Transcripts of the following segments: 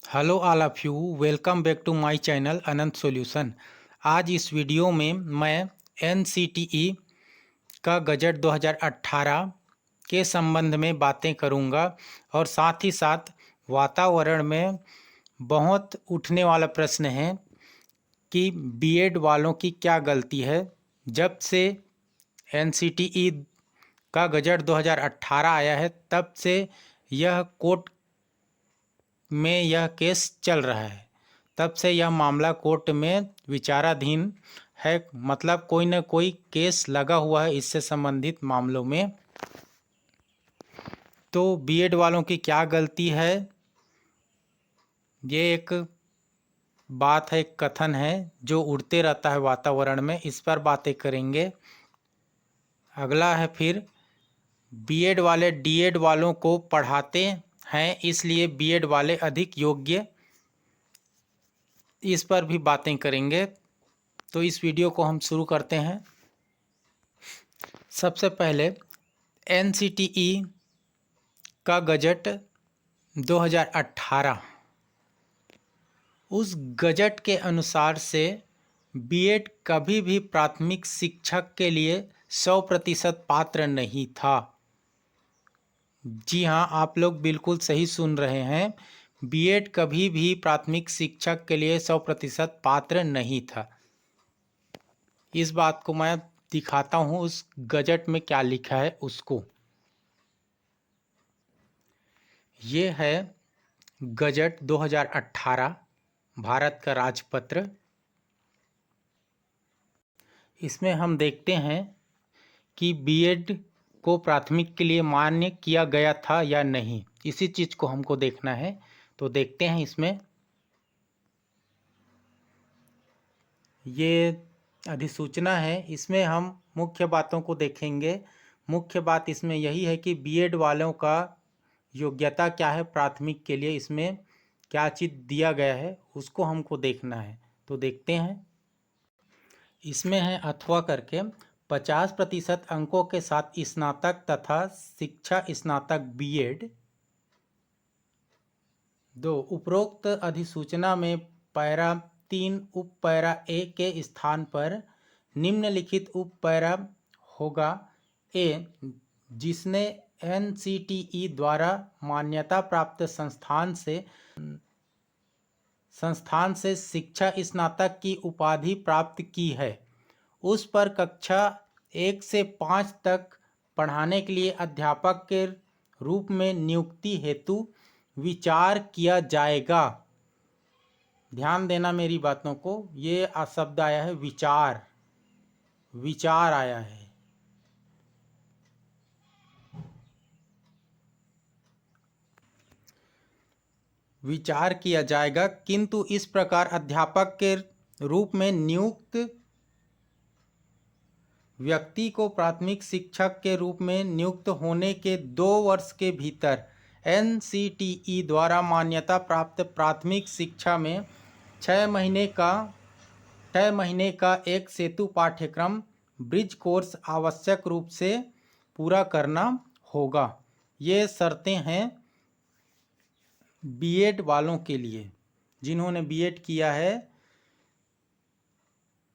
Hello all of you, welcome back to my channel Anant solution. आज इस video में मैं एनसीटीई का गजट 2018 के संबंध में बातें करूंगा और साथ ही साथ वातावरण में बहुत उठने वाला प्रश्न है कि बीएड वालों की क्या गलती है। जब से एनसीटीई का गजट 2018 आया है तब से यह कोर्ट में यह केस चल रहा है। तब से यह मामला कोर्ट में विचाराधीन है, मतलब कोई न कोई केस लगा हुआ है इससे संबंधित मामलों में। तो बीएड वालों की क्या गलती है, ये एक बात है, एक कथन है जो उड़ते रहता है वातावरण में, इस पर बातें करेंगे। अगला है फिर बीएड वाले डीएड वालों को पढ़ाते हैं इसलिए बीएड वाले अधिक योग्य, इस पर भी बातें करेंगे। तो इस वीडियो को हम शुरू करते हैं। सबसे पहले एनसीटीई का गजट 2018, उस गजट के अनुसार से बीएड कभी भी प्राथमिक शिक्षक के लिए 100% पात्र नहीं था। जी हाँ, आप लोग बिल्कुल सही सुन रहे हैं, बीएड कभी भी प्राथमिक शिक्षक के लिए 100% पात्र नहीं था। इस बात को मैं दिखाता हूँ उस गजट में क्या लिखा है उसको। ये है गजट 2018, भारत का राजपत्र। इसमें हम देखते हैं कि बीएड को प्राथमिक के लिए मान्य किया गया था या नहीं, इसी चीज़ को हमको देखना है। तो देखते हैं, इसमें ये अधिसूचना है, इसमें हम मुख्य बातों को देखेंगे। मुख्य बात इसमें यही है कि बीएड वालों का योग्यता क्या है प्राथमिक के लिए, इसमें क्या चीज़ दिया गया है उसको हमको देखना है। तो देखते हैं, इसमें है अथवा करके 50% अंकों के साथ स्नातक तथा शिक्षा स्नातक बीएड। दो, उपरोक्त अधिसूचना में पैरा 3 उप पैरा ए के स्थान पर निम्नलिखित उप पैरा होगा ए, जिसने एनसीटीई द्वारा मान्यता प्राप्त संस्थान से शिक्षा स्नातक की उपाधि प्राप्त की है, उस पर कक्षा 1 से 5 तक पढ़ाने के लिए अध्यापक के रूप में नियुक्ति हेतु विचार किया जाएगा। ध्यान देना मेरी बातों को, ये शब्द आया है विचार, विचार आया है। विचार किया जाएगा, किंतु इस प्रकार अध्यापक के रूप में नियुक्त व्यक्ति को प्राथमिक शिक्षक के रूप में नियुक्त होने के 2 वर्ष के भीतर एनसीटीई द्वारा मान्यता प्राप्त प्राथमिक शिक्षा में 6 महीने का एक सेतु पाठ्यक्रम ब्रिज कोर्स आवश्यक रूप से पूरा करना होगा। ये शर्तें हैं बीएड वालों के लिए, जिन्होंने बीएड किया है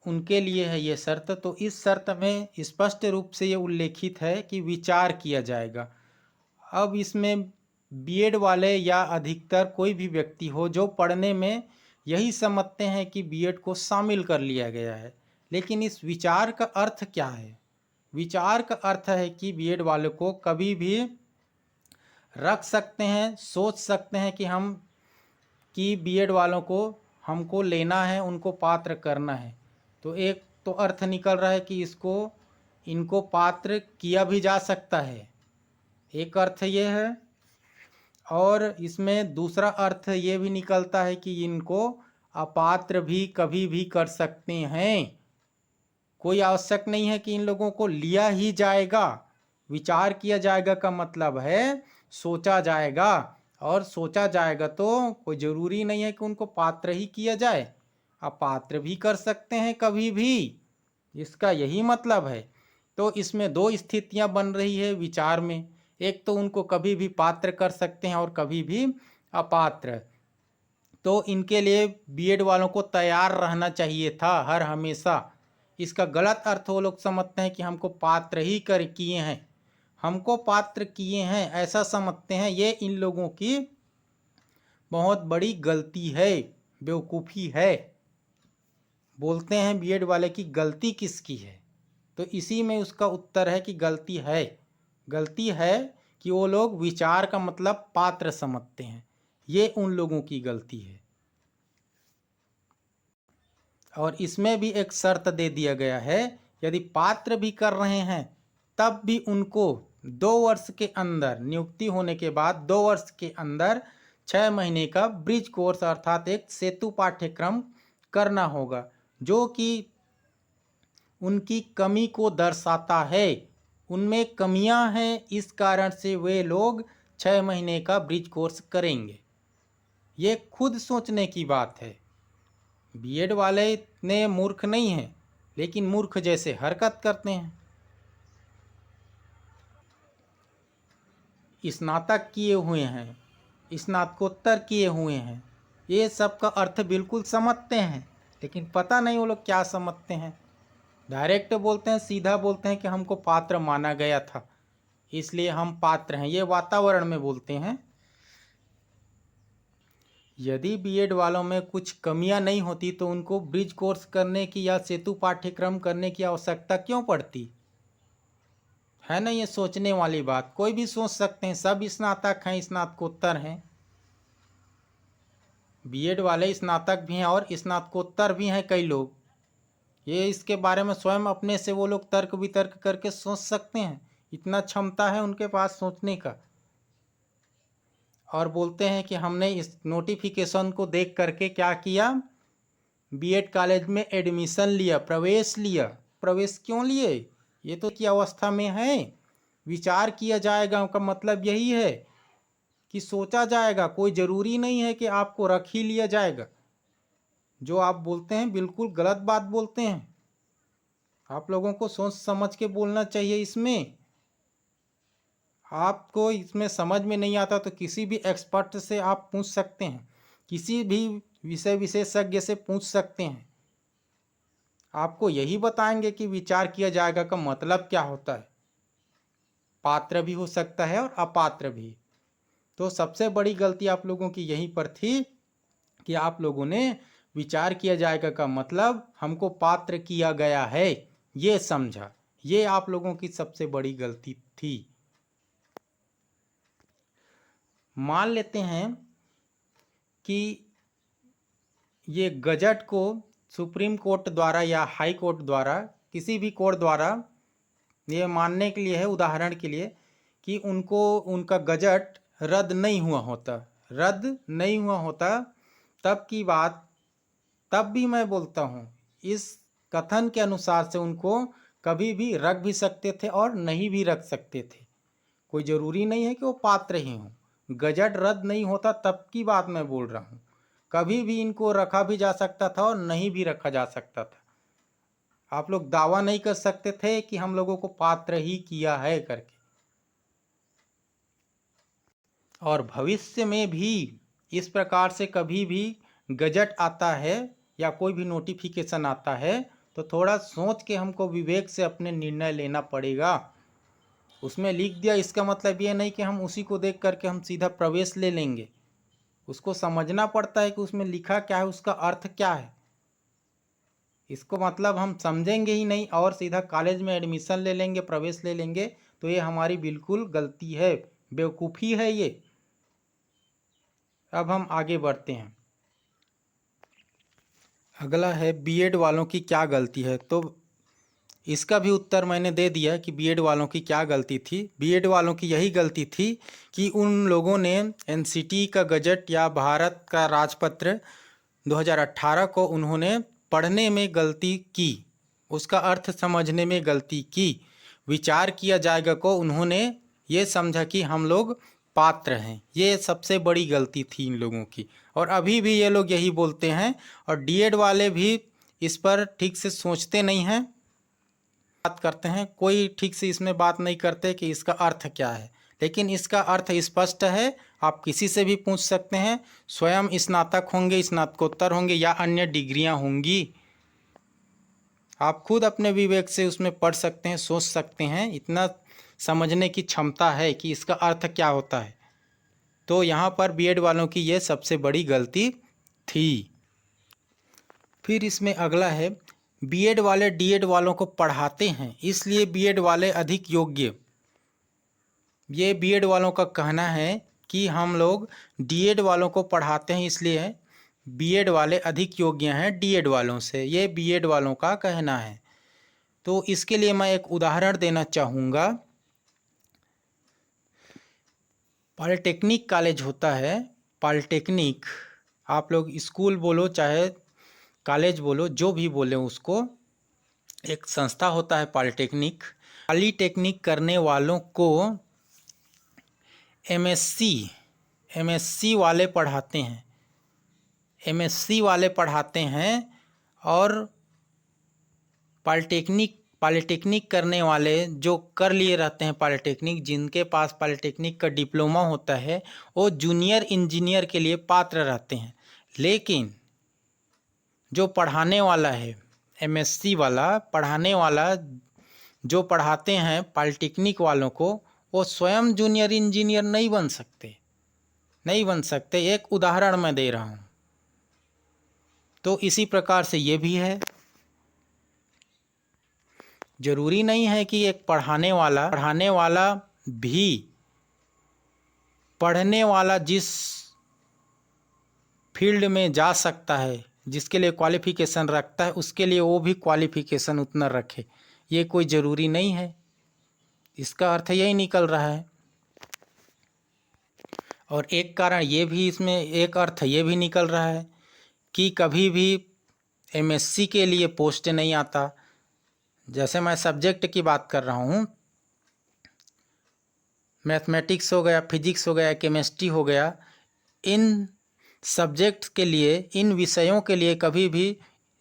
उनके लिए है ये शर्त। तो इस शर्त में स्पष्ट रूप से ये उल्लेखित है कि विचार किया जाएगा। अब इसमें बीएड वाले या अधिकतर कोई भी व्यक्ति हो जो पढ़ने में यही समझते हैं कि बीएड को शामिल कर लिया गया है, लेकिन इस विचार का अर्थ क्या है? विचार का अर्थ है कि बीएड वाले को कभी भी रख सकते हैं, सोच सकते हैं कि बीएड वालों को हमको लेना है, उनको पात्र करना है। तो एक तो अर्थ निकल रहा है कि इनको पात्र किया भी जा सकता है, एक अर्थ ये है। और इसमें दूसरा अर्थ ये भी निकलता है कि इनको अपात्र भी कभी भी कर सकते हैं। कोई आवश्यक नहीं है कि इन लोगों को लिया ही जाएगा। विचार किया जाएगा का मतलब है सोचा जाएगा, और सोचा जाएगा तो कोई ज़रूरी नहीं है कि उनको पात्र ही किया जाए, अपात्र भी कर सकते हैं कभी भी, इसका यही मतलब है। तो इसमें 2 स्थितियां बन रही है विचार में, एक तो उनको कभी भी पात्र कर सकते हैं और कभी भी अपात्र। तो इनके लिए बीएड वालों को तैयार रहना चाहिए था हर हमेशा। इसका गलत अर्थ वो लोग समझते हैं कि हमको पात्र ही कर किए हैं, हमको पात्र किए हैं, ऐसा समझते हैं। ये इन लोगों की बहुत बड़ी गलती है, बेवकूफ़ी है। बोलते हैं बीएड वाले की गलती किसकी है, तो इसी में उसका उत्तर है कि गलती है कि वो लोग विचार का मतलब पात्र समझते हैं। ये उन लोगों की गलती है। और इसमें भी एक शर्त दे दिया गया है, यदि पात्र भी कर रहे हैं तब भी उनको 2 वर्ष के अंदर, नियुक्ति होने के बाद 2 वर्ष के अंदर 6 महीने का ब्रिज कोर्स अर्थात एक सेतु पाठ्यक्रम करना होगा, जो कि उनकी कमी को दर्शाता है। उनमें कमियां हैं, इस कारण से वे लोग 6 महीने का ब्रिज कोर्स करेंगे। ये खुद सोचने की बात है। बीएड वाले इतने मूर्ख नहीं हैं, लेकिन मूर्ख जैसे हरकत करते हैं। स्नातक किए हुए हैं, स्नातकोत्तर किए हुए हैं, ये सब का अर्थ बिल्कुल समझते हैं, लेकिन पता नहीं वो लोग क्या समझते हैं। डायरेक्ट बोलते हैं, सीधा बोलते हैं कि हमको पात्र माना गया था इसलिए हम पात्र हैं, ये वातावरण में बोलते हैं। यदि बीएड वालों में कुछ कमियां नहीं होती तो उनको ब्रिज कोर्स करने की या सेतु पाठ्यक्रम करने की आवश्यकता क्यों पड़ती है ना। ये सोचने वाली बात, कोई भी सोच सकते हैं, सब स्नातक हैं, स्नातकोत्तर हैं। बीएड वाले स्नातक भी हैं और स्नातकोत्तर भी हैं कई लोग। ये इसके बारे में स्वयं अपने से वो लोग तर्क वितर्क करके सोच सकते हैं, इतना क्षमता है उनके पास सोचने का। और बोलते हैं कि हमने इस नोटिफिकेशन को देख करके क्या किया, बीएड कॉलेज में एडमिशन लिया, प्रवेश लिया। प्रवेश क्यों लिए, ये तो की अवस्था में है, विचार किया जाएगा का मतलब यही है कि सोचा जाएगा। कोई ज़रूरी नहीं है कि आपको रख ही लिया जाएगा। जो आप बोलते हैं बिल्कुल गलत बात बोलते हैं। आप लोगों को सोच समझ के बोलना चाहिए। इसमें आपको इसमें समझ में नहीं आता तो किसी भी एक्सपर्ट से आप पूछ सकते हैं, किसी भी विषय विशेषज्ञ से पूछ सकते हैं। आपको यही बताएंगे कि विचार किया जाएगा का मतलब क्या होता है। पात्र भी हो सकता है और अपात्र भी। तो सबसे बड़ी गलती आप लोगों की यहीं पर थी कि आप लोगों ने विचार किया जाएगा का मतलब हमको पात्र किया गया है ये समझा। ये आप लोगों की सबसे बड़ी गलती थी। मान लेते हैं कि ये गजट को सुप्रीम कोर्ट द्वारा या हाई कोर्ट द्वारा, किसी भी कोर्ट द्वारा ये मानने के लिए है, उदाहरण के लिए, कि उनको उनका गजट रद्द नहीं हुआ होता, तब की बात, तब भी मैं बोलता हूँ इस कथन के अनुसार से उनको कभी भी रख भी सकते थे और नहीं भी रख सकते थे। कोई ज़रूरी नहीं है कि वो पात्र ही हों। गजट रद्द नहीं होता तब की बात मैं बोल रहा हूँ। कभी भी इनको रखा भी जा सकता था और नहीं भी रखा जा सकता था। आप लोग दावा नहीं कर सकते थे कि हम लोगों को पात्र ही किया है करके। और भविष्य में भी इस प्रकार से कभी भी गजट आता है या कोई भी नोटिफिकेशन आता है तो थोड़ा सोच के हमको विवेक से अपने निर्णय लेना पड़ेगा। उसमें लिख दिया इसका मतलब ये नहीं कि हम उसी को देख करके हम सीधा प्रवेश ले लेंगे। उसको समझना पड़ता है कि उसमें लिखा क्या है, उसका अर्थ क्या है। इसको मतलब हम समझेंगे ही नहीं और सीधा कॉलेज में एडमिशन ले लेंगे, प्रवेश ले लेंगे, तो ये हमारी बिल्कुल गलती है, बेवकूफ़ी है ये। अब हम आगे बढ़ते हैं। अगला है बीएड वालों की क्या गलती है। तो इसका भी उत्तर मैंने दे दिया कि बीएड वालों की क्या गलती थी। बीएड वालों की यही गलती थी कि उन लोगों ने एनसीटी का गजट या भारत का राजपत्र 2018 को उन्होंने पढ़ने में गलती की, उसका अर्थ समझने में गलती की। विचार किया जाएगा को उन्होंने ये समझा कि हम लोग पात्र हैं। ये सबसे बड़ी गलती थी इन लोगों की, और अभी भी ये लोग यही बोलते हैं। और डीएड वाले भी इस पर ठीक से सोचते नहीं हैं, बात करते हैं, कोई ठीक से इसमें बात नहीं करते कि इसका अर्थ क्या है। लेकिन इसका अर्थ स्पष्ट है आप किसी से भी पूछ सकते हैं, स्वयं स्नातक होंगे, स्नातकोत्तर होंगे या अन्य डिग्रियां होंगी। आप खुद अपने विवेक से उसमें पढ़ सकते हैं, सोच सकते हैं, इतना समझने की क्षमता है कि इसका अर्थ क्या होता है। तो यहाँ पर बीएड वालों की ये सबसे बड़ी गलती थी। फिर इसमें अगला है, बीएड वाले डीएड वालों को पढ़ाते हैं इसलिए बीएड वाले अधिक योग्य। ये बीएड वालों का कहना है कि हम लोग डीएड वालों को पढ़ाते हैं इसलिए बीएड वाले अधिक योग्य हैं डीएड वालों से, ये बीएड वालों का कहना है। तो इसके लिए मैं एक उदाहरण देना चाहूँगा। पॉलिटेक्निक कॉलेज होता है, पॉलिटेक्निक, आप लोग स्कूल बोलो चाहे कॉलेज बोलो, जो भी बोले उसको, एक संस्था होता है पॉलिटेक्निक। पॉलिटेक्निक करने वालों को एमएससी वाले पढ़ाते हैं, एमएससी वाले पढ़ाते हैं। और पॉलिटेक्निक करने वाले जो कर लिए रहते हैं पॉलिटेक्निक, जिनके पास पॉलिटेक्निक का डिप्लोमा होता है, वो जूनियर इंजीनियर के लिए पात्र रहते हैं। लेकिन जो पढ़ाने वाला है, एमएससी वाला पढ़ाने वाला जो पढ़ाते हैं पॉलिटेक्निक वालों को, वो स्वयं जूनियर इंजीनियर नहीं बन सकते। एक उदाहरण मैं दे रहा हूँ। तो इसी प्रकार से ये भी है, जरूरी नहीं है कि एक पढ़ाने वाला भी पढ़ने वाला जिस फील्ड में जा सकता है, जिसके लिए क्वालिफिकेशन रखता है, उसके लिए वो भी क्वालिफिकेशन उतना रखे, ये कोई ज़रूरी नहीं है। इसका अर्थ यही निकल रहा है। और एक कारण ये भी, इसमें एक अर्थ ये भी निकल रहा है कि कभी भी एमएससी के लिए पोस्ट नहीं आता। जैसे मैं सब्जेक्ट की बात कर रहा हूँ, मैथमेटिक्स हो गया, फिजिक्स हो गया, केमिस्ट्री हो गया, इन सब्जेक्ट्स के लिए, इन विषयों के लिए कभी भी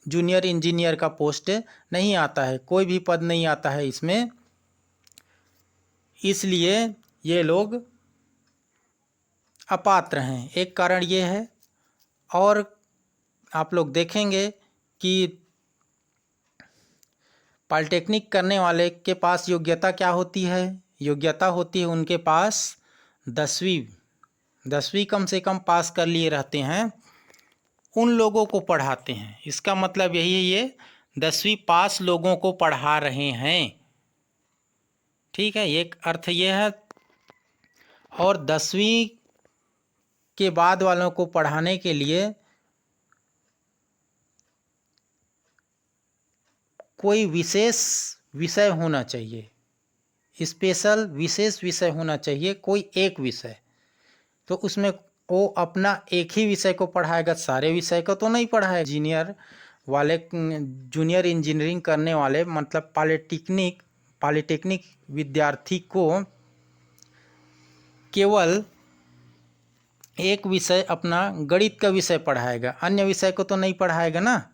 जूनियर इंजीनियर का पोस्ट नहीं आता है, कोई भी पद नहीं आता है इसमें। इसलिए ये लोग अपात्र हैं, एक कारण ये है। और आप लोग देखेंगे कि पॉलिटेक्निक करने वाले के पास योग्यता क्या होती है? योग्यता होती है उनके पास 10वीं कम से कम पास कर लिए रहते हैं, उन लोगों को पढ़ाते हैं। इसका मतलब यही है, ये 10वीं पास लोगों को पढ़ा रहे हैं। ठीक है, एक अर्थ ये है। और 10वीं के बाद वालों को पढ़ाने के लिए कोई विशेष विषय होना चाहिए, स्पेशल विशेष विषय होना चाहिए, कोई एक विषय। तो उसमें वो अपना एक ही विषय को पढ़ाएगा, सारे विषय को तो नहीं पढ़ाएगा। जूनियर इंजीनियरिंग करने वाले मतलब पॉलिटेक्निक विद्यार्थी को केवल एक विषय, अपना गणित का विषय पढ़ाएगा, अन्य विषय को तो नहीं पढ़ाएगा ना,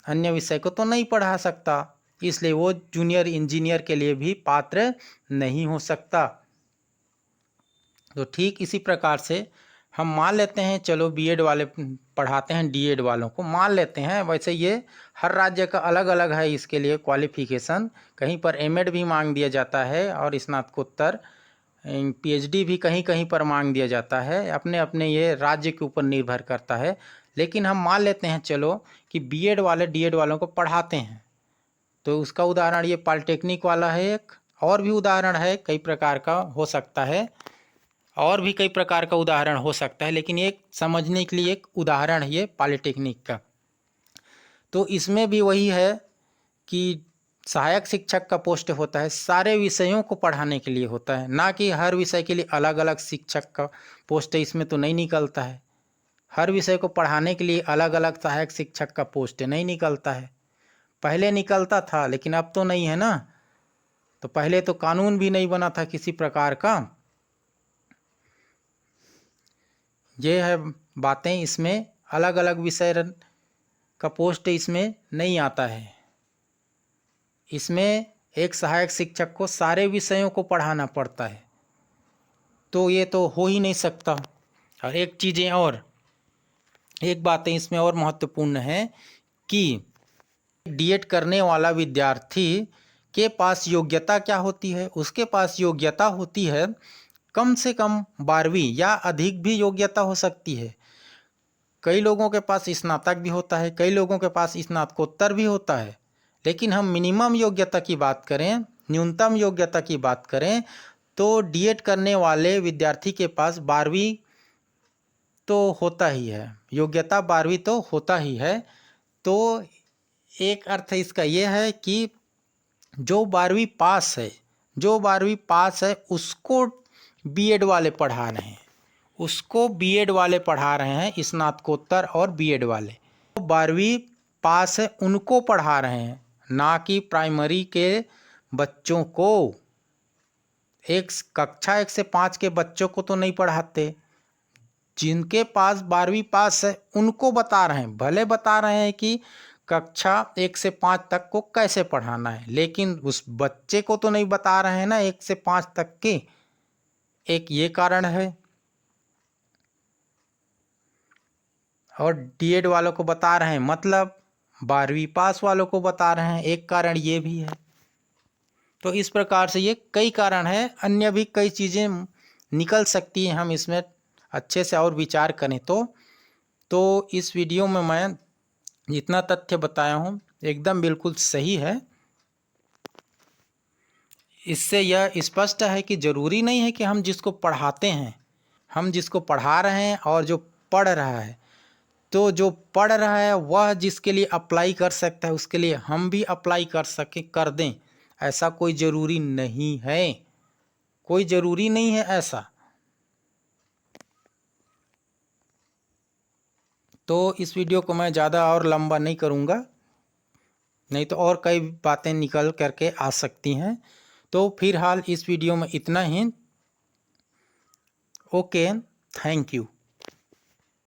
अन्य विषय को तो नहीं पढ़ा सकता, इसलिए वो जूनियर इंजीनियर के लिए भी पात्र नहीं हो सकता। तो ठीक इसी प्रकार से हम मान लेते हैं, चलो बीएड वाले पढ़ाते हैं डीएड वालों को, मान लेते हैं। वैसे ये हर राज्य का अलग अलग है इसके लिए क्वालिफिकेशन, कहीं पर एमएड भी मांग दिया जाता है और स्नातकोत्तर पीएचडी भी कहीं कहीं पर मांग दिया जाता है, अपने अपने ये राज्य के ऊपर निर्भर करता है। लेकिन हम मान लेते हैं चलो कि बीएड वाले डीएड वालों को पढ़ाते हैं, तो उसका उदाहरण ये पॉलिटेक्निक वाला है एक। और भी उदाहरण है, कई प्रकार का हो सकता है, और भी कई प्रकार का उदाहरण हो सकता है, लेकिन एक समझने के लिए एक उदाहरण है ये पॉलिटेक्निक का। तो इसमें भी वही है कि सहायक शिक्षक का पोस्ट होता है, सारे विषयों को पढ़ाने के लिए होता है, ना कि हर विषय के लिए अलग अलग शिक्षक का पोस्ट है, इसमें तो नहीं निकलता है। हर विषय को पढ़ाने के लिए अलग अलग सहायक शिक्षक का पोस्ट नहीं निकलता है। पहले निकलता था लेकिन अब तो नहीं है ना। तो पहले तो कानून भी नहीं बना था किसी प्रकार का। ये है बातें, इसमें अलग अलग विषय का पोस्ट इसमें नहीं आता है। इसमें एक सहायक शिक्षक को सारे विषयों को पढ़ाना पड़ता है। तो ये तो हो ही नहीं सकता। और एक बातें इसमें और महत्वपूर्ण है कि डीएड करने वाला विद्यार्थी के पास योग्यता क्या होती है? उसके पास योग्यता होती है कम से कम 12वीं या अधिक भी योग्यता हो सकती है। कई लोगों के पास स्नातक भी होता है, कई लोगों के पास स्नातकोत्तर भी होता है, लेकिन हम मिनिमम योग्यता की बात करें, न्यूनतम योग्यता की बात करें, तो डीएड करने वाले विद्यार्थी के पास 12वीं तो होता ही है, योग्यता 12वीं तो होता ही है। तो एक अर्थ इसका यह है कि जो 12वीं पास है उसको बीएड वाले पढ़ा रहे हैं, स्नातकोत्तर और बीएड वाले। तो 12वीं पास है उनको पढ़ा रहे हैं, ना कि प्राइमरी के बच्चों को। कक्षा 1 से 5 के बच्चों को तो नहीं पढ़ाते। जिनके पास 12वीं पास है उनको बता रहे हैं, भले बता रहे हैं कि कक्षा 1 से 5 तक को कैसे पढ़ाना है, लेकिन उस बच्चे को तो नहीं बता रहे हैं ना 1 से 5 तक के। एक ये कारण है। और डीएड वालों को बता रहे हैं मतलब 12वीं पास वालों को बता रहे हैं, एक कारण ये भी है। तो इस प्रकार से ये कई कारण है, अन्य भी कई चीज़ें निकल सकती हैं, हम इसमें अच्छे से और विचार करें तो इस वीडियो में मैं जितना तथ्य बताया हूँ एकदम बिल्कुल सही है। इससे यह स्पष्ट है कि ज़रूरी नहीं है कि हम जिसको पढ़ाते हैं, हम जिसको पढ़ा रहे हैं और जो पढ़ रहा है, तो जो पढ़ रहा है वह जिसके लिए अप्लाई कर सकता है उसके लिए हम भी अप्लाई कर दें, ऐसा कोई ज़रूरी नहीं है, कोई ज़रूरी नहीं है ऐसा। तो इस वीडियो को मैं ज़्यादा और लंबा नहीं करूँगा, नहीं तो और कई बातें निकल करके आ सकती हैं। तो फिलहाल इस वीडियो में इतना ही। Okay, thank you.